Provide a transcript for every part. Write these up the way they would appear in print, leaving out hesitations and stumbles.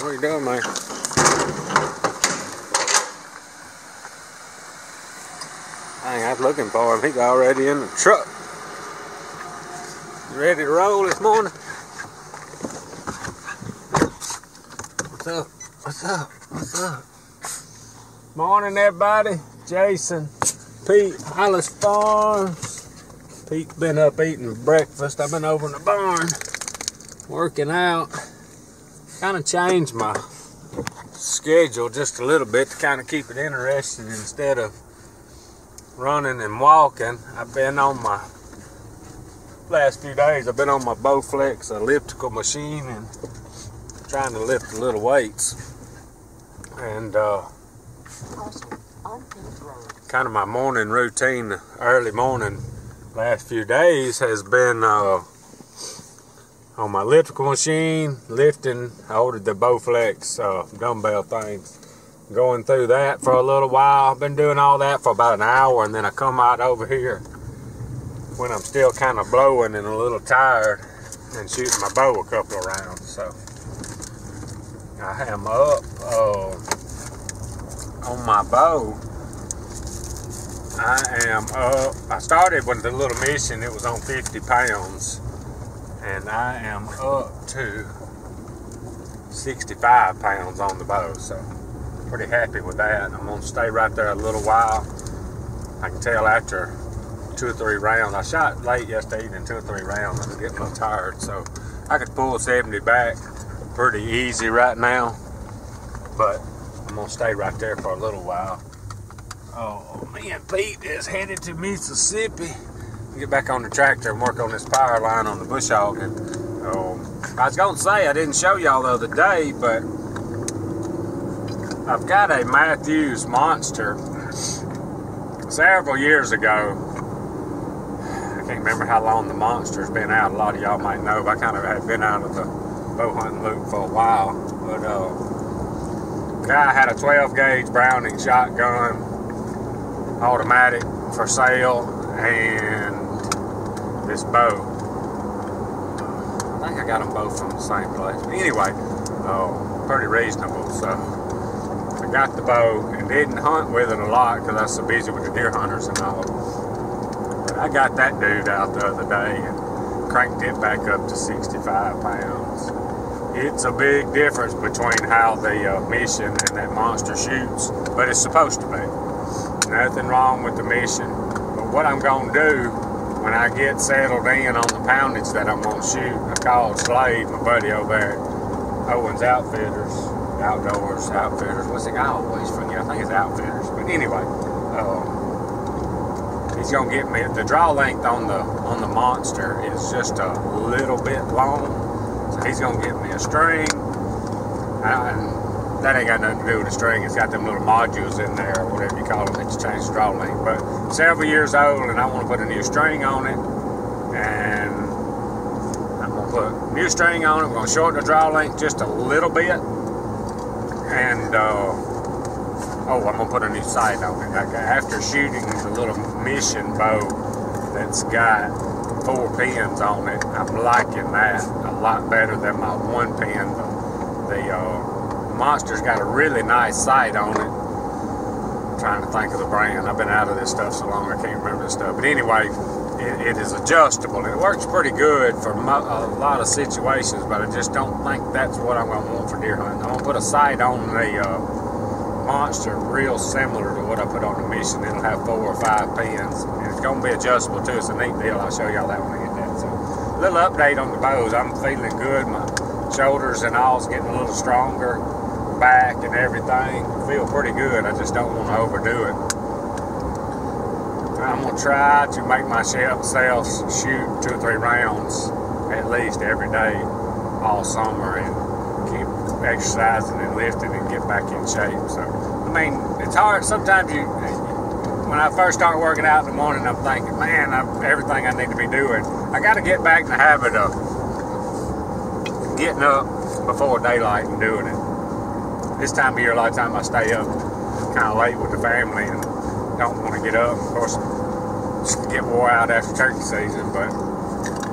What are you doing, man? Dang, I was looking for him. He's already in the truck. You ready to roll this morning? What's up? What's up? What's up? Morning, everybody. Jason, Pete, Hollis Farms. Pete's been up eating breakfast. I've been over in the barn working out. Kind of changed my schedule just a little bit to kind of keep it interesting. Instead of running and walking, I've been on my last few days. I've been on my Bowflex elliptical machine and trying to lift the little weights. And kind of my morning routine, early morning, last few days has been on my elliptical machine, lifting. I ordered the Bowflex dumbbell things. Going through that for a little while. I've been doing all that for about an hour, and then I come out over here when I'm still kind of blowing and a little tired and shooting my bow a couple of rounds. So I am up on my bow. I am up. I started with the little mission. It was on 50 pounds. And I am up to 65 pounds on the bow, so pretty happy with that. I'm gonna stay right there a little while. I can tell after 2 or 3 rounds. I shot late yesterday evening, 2 or 3 rounds. I'm getting a little tired, so I could pull 70 back pretty easy right now, but I'm gonna stay right there for a little while. Oh, me and Pete is headed to Mississippi. Get back on the tractor and work on this power line on the bush hogging. I was gonna say I didn't show y'all the other day, but I've got a Matthews Monster. Several years ago, I can't remember how long the Monster's been out. A lot of y'all might know, but I kind of had been out of the bow hunting loop for a while. But guy had a 12 gauge Browning shotgun, automatic for sale, and this bow. I think I got them both from the same place. But anyway, pretty reasonable. So I got the bow and didn't hunt with it a lot because I was so busy with the deer hunters and all. But I got that dude out the other day and cranked it back up to 65 pounds. It's a big difference between how the mission and that Monster shoots, but it's supposed to be. Nothing wrong with the mission. But what I'm gonna do when I get settled in on the poundage that I'm gonna shoot, I called Slade, my buddy over there, Owens Outfitters, Outfitters. What's it? I always forget. I think it's Outfitters. But anyway, he's gonna get me. The draw length on the Monster is just a little bit long, so he's gonna get me a string. That ain't got nothing to do with the string. It's got them little modules in there, or whatever you call them, that you change the draw length. But several years old, and I want to put a new string on it. And I'm going to put a new string on it. We're going to shorten the draw length just a little bit. And, I'm going to put a new sight on it. After shooting the little mission bow that's got 4 pins on it, I'm liking that a lot better than my 1 pin. The Monster's got a really nice sight on it. I'm trying to think of the brand. I've been out of this stuff so long I can't remember this stuff. But anyway, it is adjustable. And it works pretty good for a lot of situations, but I just don't think that's what I'm going to want for deer hunting. I'm going to put a sight on the Monster real similar to what I put on the mission. It'll have 4 or 5 pins. And it's going to be adjustable too. It's a neat deal. I'll show y'all that when I get that. So a little update on the bows. I'm feeling good. My shoulders and all's getting a little stronger. Back and everything. Feel pretty good. I just don't want to overdo it. I'm going to try to make myself shoot 2 or 3 rounds at least every day all summer and keep exercising and lifting and get back in shape. So, I mean, it's hard. Sometimes when I first start working out in the morning, I'm thinking, man, everything I need to be doing. I got to get back in the habit of getting up before daylight and doing it. This time of year, a lot of time I stay up kind of late with the family and don't want to get up. Of course, just get wore out after turkey season, but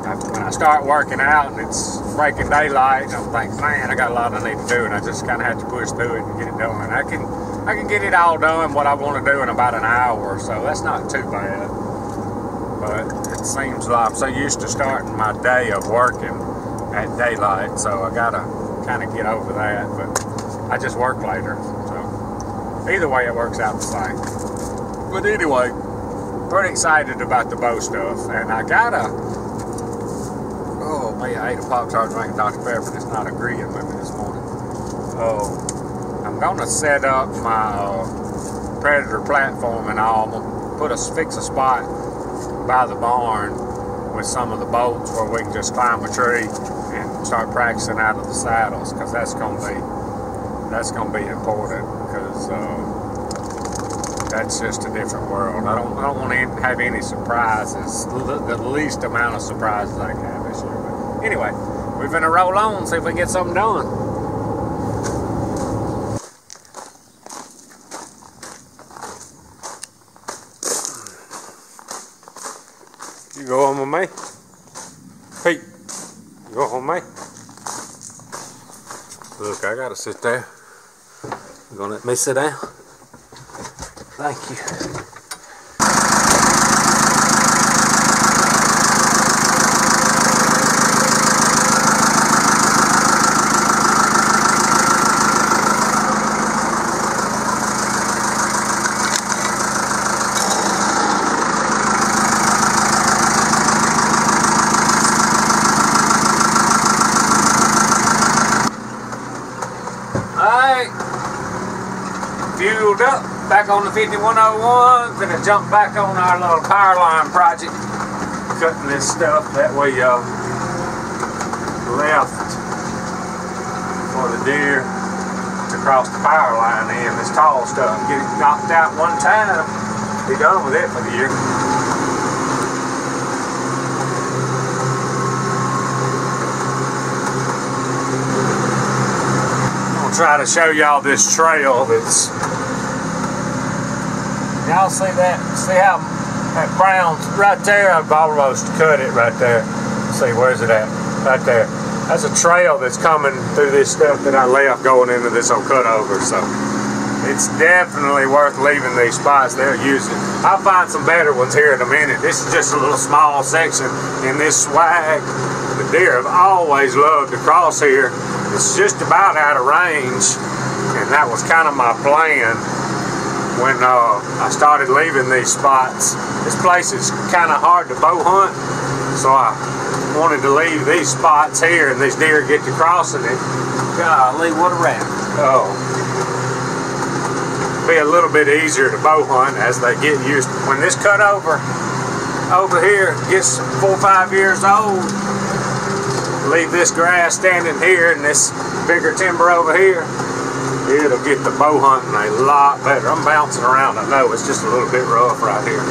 I when I start working out and it's breaking daylight, I'm thinking, man, I got a lot I need to do, and I just kind of have to push through it and get it done. I can get it all done, what I want to do, in about an hour or so. That's not too bad. But it seems like I'm so used to starting my day of working at daylight, so I gotta kind of get over that. But I just work later, so either way it works out the same. But anyway, pretty excited about the bow stuff, and I gotta, oh man, I ate a Pop-Tart drinking Dr. Pepper, and it's not agreeing with me this morning. Oh, I'm gonna set up my Predator platform and all. I'm gonna fix a spot by the barn with some of the bolts where we can just climb a tree and start practicing out of the saddles, because that's gonna be important, because that's just a different world. I don't want to have any surprises, the least amount of surprises I can have this year. But anyway, we're gonna roll on and see if we can get something done. You go on with me? Pete, you go on with me? Look, I gotta sit there. You gonna let me sit down? Thank you. Alright, fueled up, back on the 5101, gonna jump back on our little power line project, cutting this stuff that we left for the deer to cross the power line in, this tall stuff, get it knocked out one time, be done with it for the year. Try to show y'all this trail that's, y'all see that, see how that brown's right there? I've almost cut it right there. See, where's it at? Right there. That's a trail that's coming through this stuff that I left going into this old cutover, so it's definitely worth leaving these spots. They'll use it. I'll find some better ones here in a minute. This is just a little small section in this swag. The deer have always loved to cross here. It's just about out of range, and that was kind of my plan when I started leaving these spots. This place is kind of hard to bow hunt, so I wanted to leave these spots here, and these deer get to crossing it. Golly, what a rat. Oh. Be a little bit easier to bow hunt as they get used to. When this cutover over here gets 4 or 5 years old, leave this grass standing here and this bigger timber over here, it'll get the bow hunting a lot better. I'm bouncing around, I know, it's just a little bit rough right here.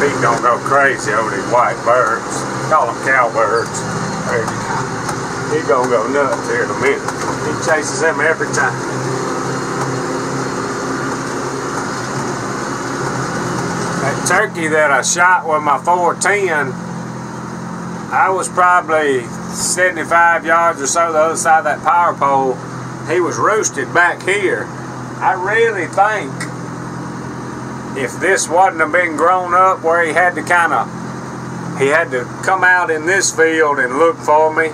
Feet don't go crazy over these white birds. Call them cowbirds. There you go. He's gonna go nuts here in a minute. He chases them every time. That turkey that I shot with my 410, I was probably 75 yards or so the other side of that power pole. He was roosted back here. I really think if this wasn't have been grown up where he had to come out in this field and look for me,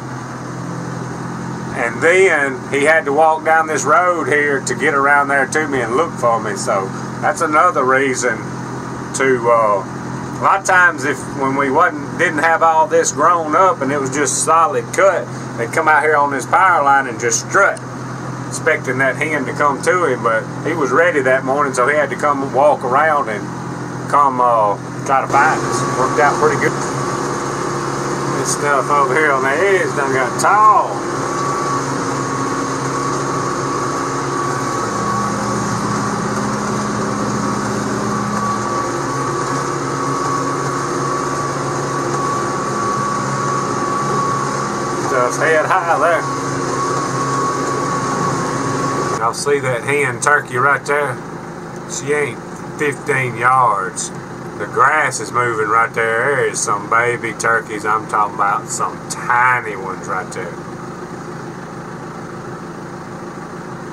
and then he had to walk down this road here to get around there to me and look for me. So that's another reason to a lot of times when we didn't have all this grown up and it was just solid cut, they'd come out here on this power line and just strut, expecting that hen to come to him, but he was ready that morning, so he had to come walk around and come try to find us. Worked out pretty good. This stuff over here on the edge done got tall. Head high there. Y'all see that hen turkey right there? She ain't 15 yards The grass is moving right there. There is some baby turkeys. I'm talking about some tiny ones right there.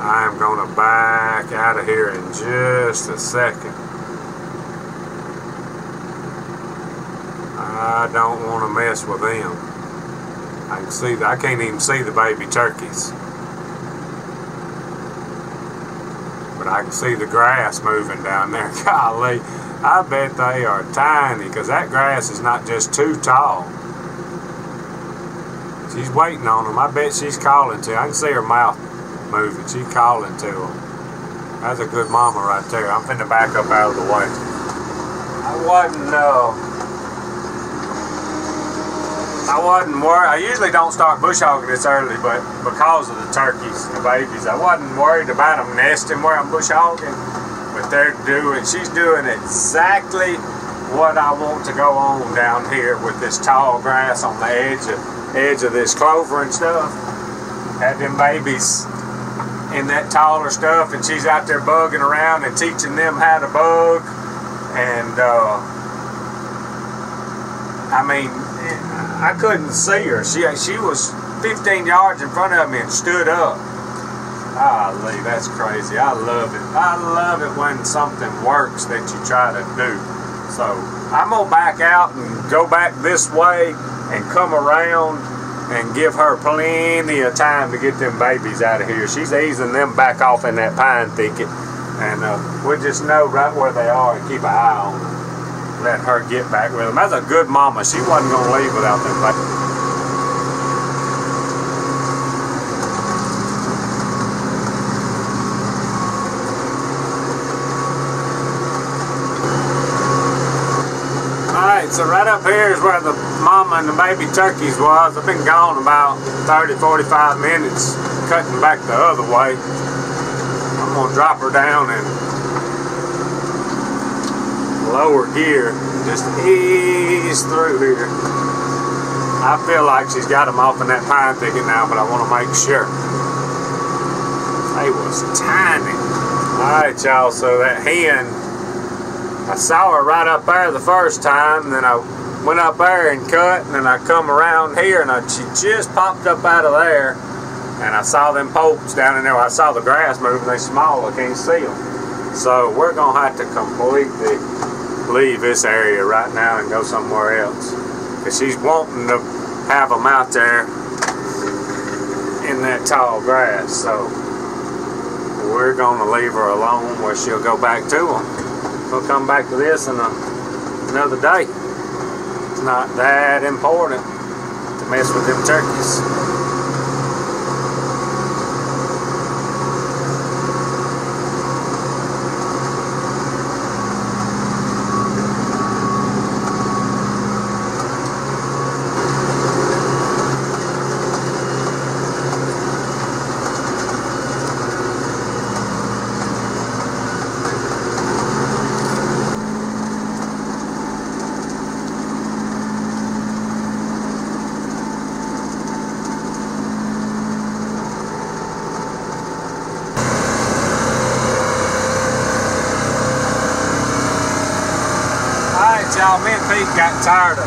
I am going to back out of here in just a second. I don't want to mess with them. I can see I can't even see the baby turkeys. But I can see the grass moving down there. Golly, I bet they are tiny, because that grass is not just too tall. She's waiting on them. I bet she's calling to them. I can see her mouth moving. She's calling to them. That's a good mama right there. I'm finna back up out of the way. I wasn't worried. I usually don't start bush hogging this early, but because of the turkeys and the babies, I wasn't worried about them nesting where I'm bush hogging. But she's doing exactly what I want to go on down here with this tall grass on the edge of this clover and stuff. Had them babies in that taller stuff, and she's out there bugging around and teaching them how to bug. And I mean, I couldn't see her. She was 15 yards in front of me and stood up. Golly, that's crazy. I love it. I love it when something works that you try to do. So I'm gonna back out and go back this way and come around and give her plenty of time to get them babies out of here. She's easing them back off in that pine thicket, and we'll just know right where they are and keep an eye on them. Let her get back with them. That's a good mama. She wasn't gonna leave without them babies. So right up here is where the mama and the baby turkeys was. I've been gone about 30-45 minutes cutting back the other way. I'm going to drop her down and lower gear. Just ease through here. I feel like she's got them off in that pine thicket now, but I want to make sure. They was tiny. Alright, y'all, so that hen, I saw her right up there the first time, and then I went up there and cut, and then I come around here, and she just popped up out of there, and I saw them poles down in there. I saw the grass moving. They're small. I can't see them. So we're going to have to completely leave this area right now and go somewhere else, because she's wanting to have them out there in that tall grass. So we're going to leave her alone where she'll go back to them. We'll come back to this in another day. It's not that important to mess with them turkeys. Y'all, me and Pete got tired of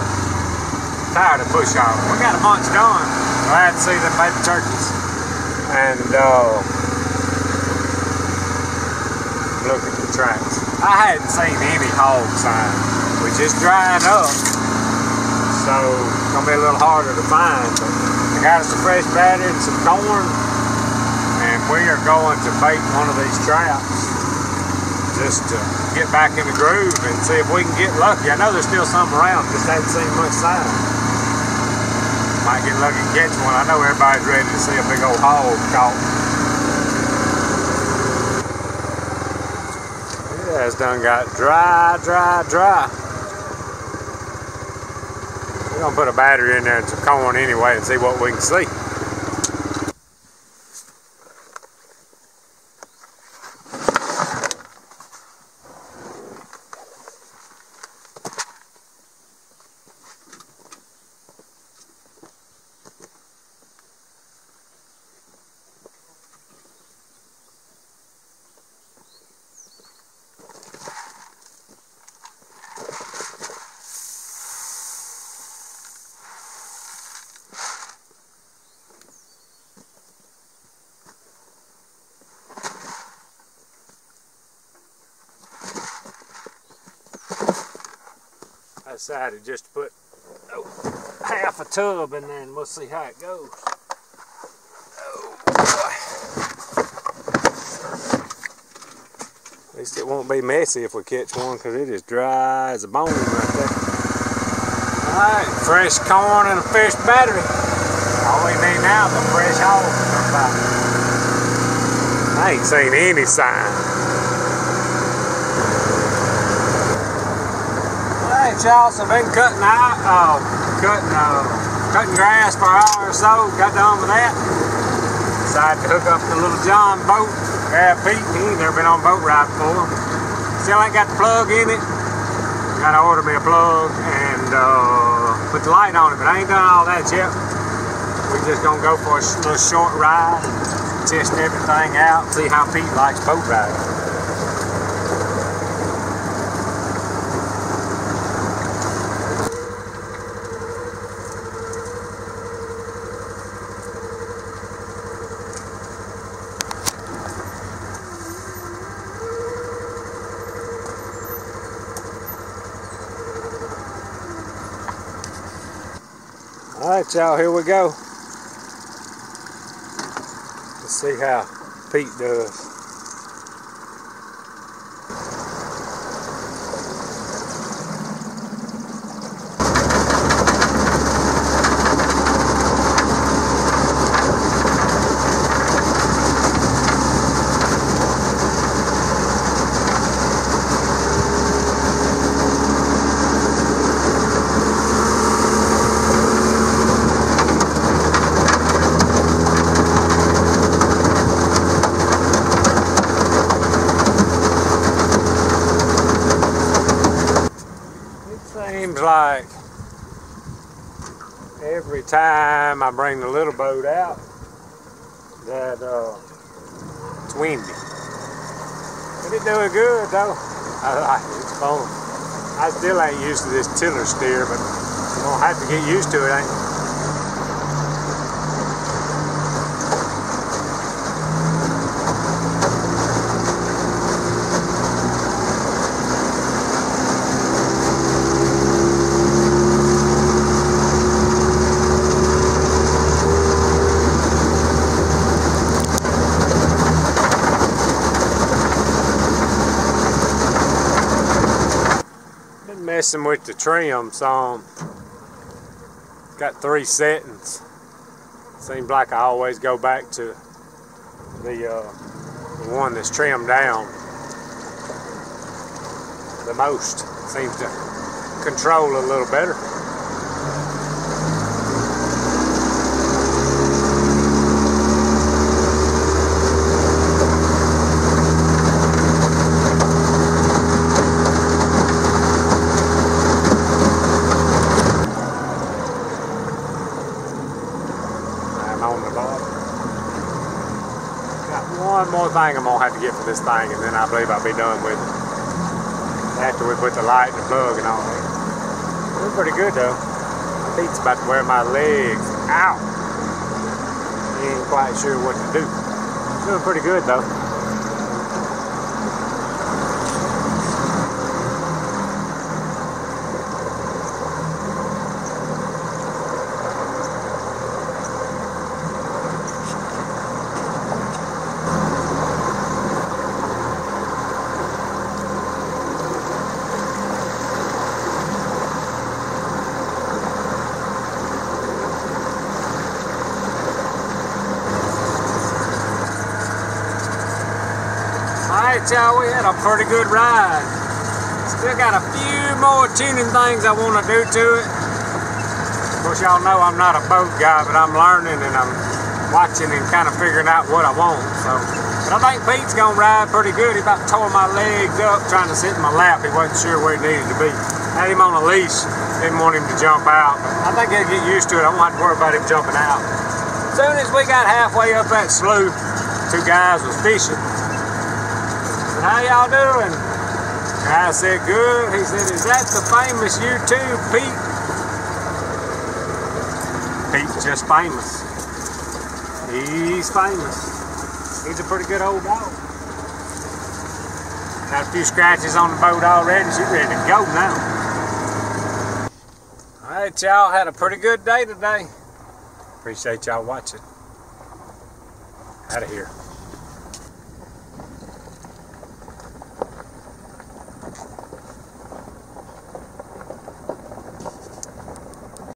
bush hogging. We got a bunch done. Glad to see them baby turkeys. And look at the tracks. I hadn't seen any hog sign. We just dried up, so it's gonna be a little harder to find. But I got us some fresh batter and some corn, and we are going to bait one of these traps just to get back in the groove and see if we can get lucky. I know there's still some around, just haven't seen much sign. Might get lucky and catch one. I know everybody's ready to see a big old hog caught. Yeah, it's done got dry. We're gonna put a battery in there and some corn anyway and see what we can see. decided just to put half a tub in there and we'll see how it goes. Oh boy. At least it won't be messy if we catch one, because it is dry as a bone right there. Alright, fresh corn and a fish battery. All we need now is a fresh hog to come by. I ain't seen any sign. Alright, y'all, so I've been cutting grass for an hour or so. Got done with that. Decided to hook up the little John boat. Grab Pete. He ain't never been on a boat ride before. Still ain't got the plug in it. Gotta order me a plug and put the light on it, but I ain't done all that yet. We're just gonna go for a little short ride, test everything out, see how Pete likes boat riding. Alright, y'all, here we go. Let's see how Pete does. Seems like every time I bring the little boat out that it's windy. But it's doing good though. I like it, it's fun. I still ain't used to this tiller steer, but I'm gonna have to get used to it, ain't I? Messing with the trim some. Got 3 settings. Seems like I always go back to the one that's trimmed down the most. Seems to control a little better. One more thing I'm going to have to get for this thing, and then I believe I'll be done with it. After we put the light and the plug and all that. Doing pretty good though. My feet's about to wear my legs out. Ain't quite sure what to do. Doing pretty good though. Alright, y'all, we had a pretty good ride. Still got a few more tuning things I want to do to it. Of course, y'all know I'm not a boat guy, but I'm learning and I'm watching and kind of figuring out what I want. But I think Pete's going to ride pretty good. He about tore my legs up trying to sit in my lap. He wasn't sure where he needed to be. Had him on a leash. Didn't want him to jump out. But I think he'll get used to it. I don't have to worry about him jumping out. As soon as we got halfway up that slough, 2 guys was fishing. How y'all doing? I said, good. He said, is that the famous YouTube Pete? Pete's just famous. He's famous. He's a pretty good old dog. Got a few scratches on the boat already. She's ready to go now. Alright, y'all, had a pretty good day today. Appreciate y'all watching. Out of here.